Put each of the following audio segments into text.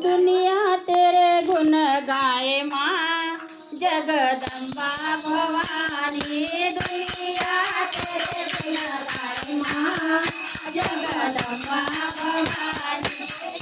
दुनिया तेरे गुण गाए माँ जगदम्बा भवानी। दुनिया तेरे गुण गाए माँ जगदम्बा भवानी।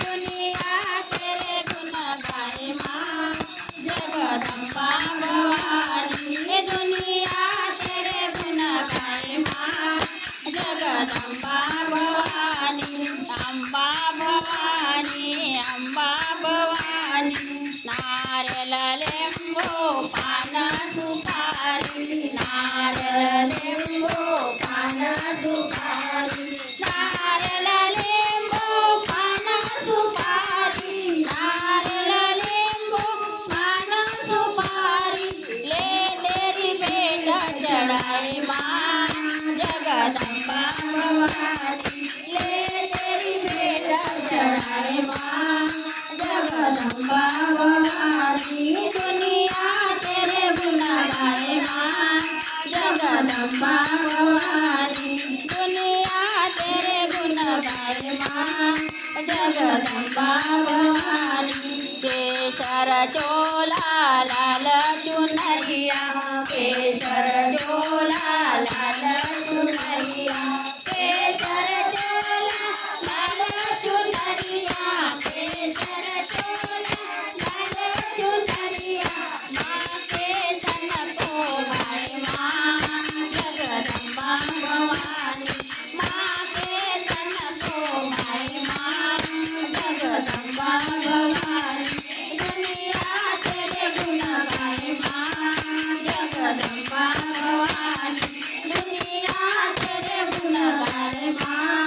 दुनिया तेरे गुण गाए माँ जगदम्बा भवानी। दुनिया तेरे गुण गाए माँ जगदम्बा भवानी। अम्बा भवानी अम्बा भवानी। नारळ लिंबू पान सुपारी। नारळ लिंबू पान सुपारी। नारळ लिंबू पान सुपारी। नारळ लिंबू पान सुपारी। ले तेरी भेट चढ़ाए माँ जगदम्बा भवानी। ले तेरी भेट चढ़ाए माँ जगदम्बा भवानी। दुनिया तेरे गुण गाए माँ जगदम्बा भवानी। दुनिया तेरे गुण गाए माँ जगदम्बा भवानी। केसर चोला लाल चुनरिया। केसर चोला लाल चुनरिया। केसर चोला लाल चुनरिया। केसर चोला लाल चुनरिया। माँ के तन को भाए माँ जगदम्बा भवानी। माँ के तन को भाए माँ जगदम्बा भवानी। दुनिया तेरे गुण गाए माँ जगदम्बा भवानी। दुनिया तेरे गुण गाए माँ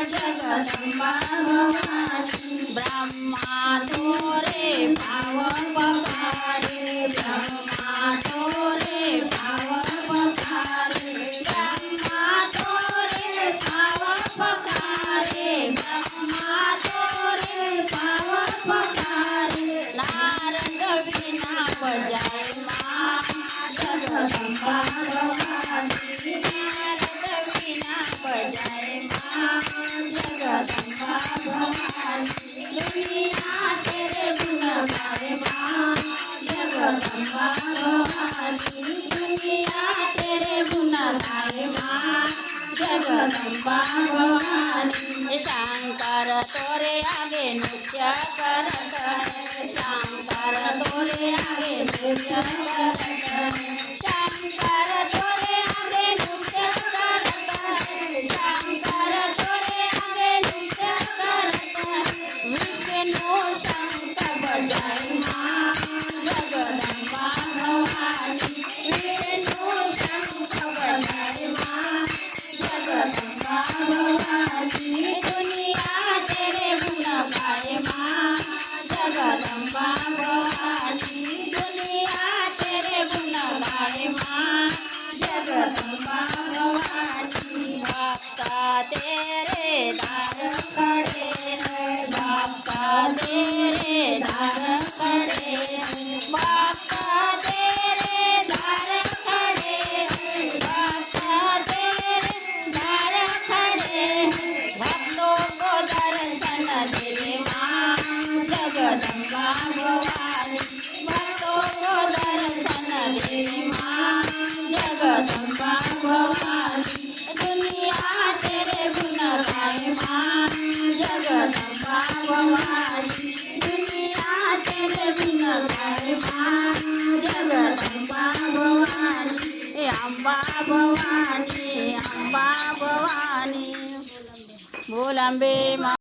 जगदम्बा भवानी। ब्रह्मा तोरे पाव पखारे। ब्रह्मा तोरे पाव पखारे। ब्रह्मा तोरे पाव पखारे। ब्रह्मा तोरे पाव पखारे। नारद वीणा बजाए माँ जगदम्बा भवानी। नारद वीणा बजाए माँ जगदम्बा भवानी। दुनिया तेरे गुण गाए माँ जगदम्बा भवानी। दुनिया तेरे गुण गाए माँ जगदम्बा भवानी। शंकर तोरे आगे नृत्य करत है। शंकर तोरे आगे नृत्य करत है। शंकर तोरे आगे नृत्य करत है। शंकर तोरे आगे नृत्य करत है। विष्णु शंख बजाए माँ जगदम्बा भवानी। विष्णु शंख बजाए माँ जगदम्बा भवानी। दुनिया तेरे गुण गाए माँ जगदम्बा भवानी। दुनिया तेरे गुण गाए माँ जगदम्बा भवानी। भक्त तेरे द्वार खड़े हैं। भक्त तेरे द्वार खड़े हैं। भक्त तेरे द्वार खड़े हैं। भक्त तेरे द्वार खड़े हैं। भक्तों को दर्शन दे माँ जगदम्बा भवानी। भक्तों को दर्शन दे माँ जगदम्बा भवानी। दुनिया तेरे गुण गाए माँ जगदम्बा भवानी। दुनिया तेरे गुण गाए माँ जगदम्बा भवानी। अम्बा भवानी अम्बा भवानी। बोल अम्बे माँ।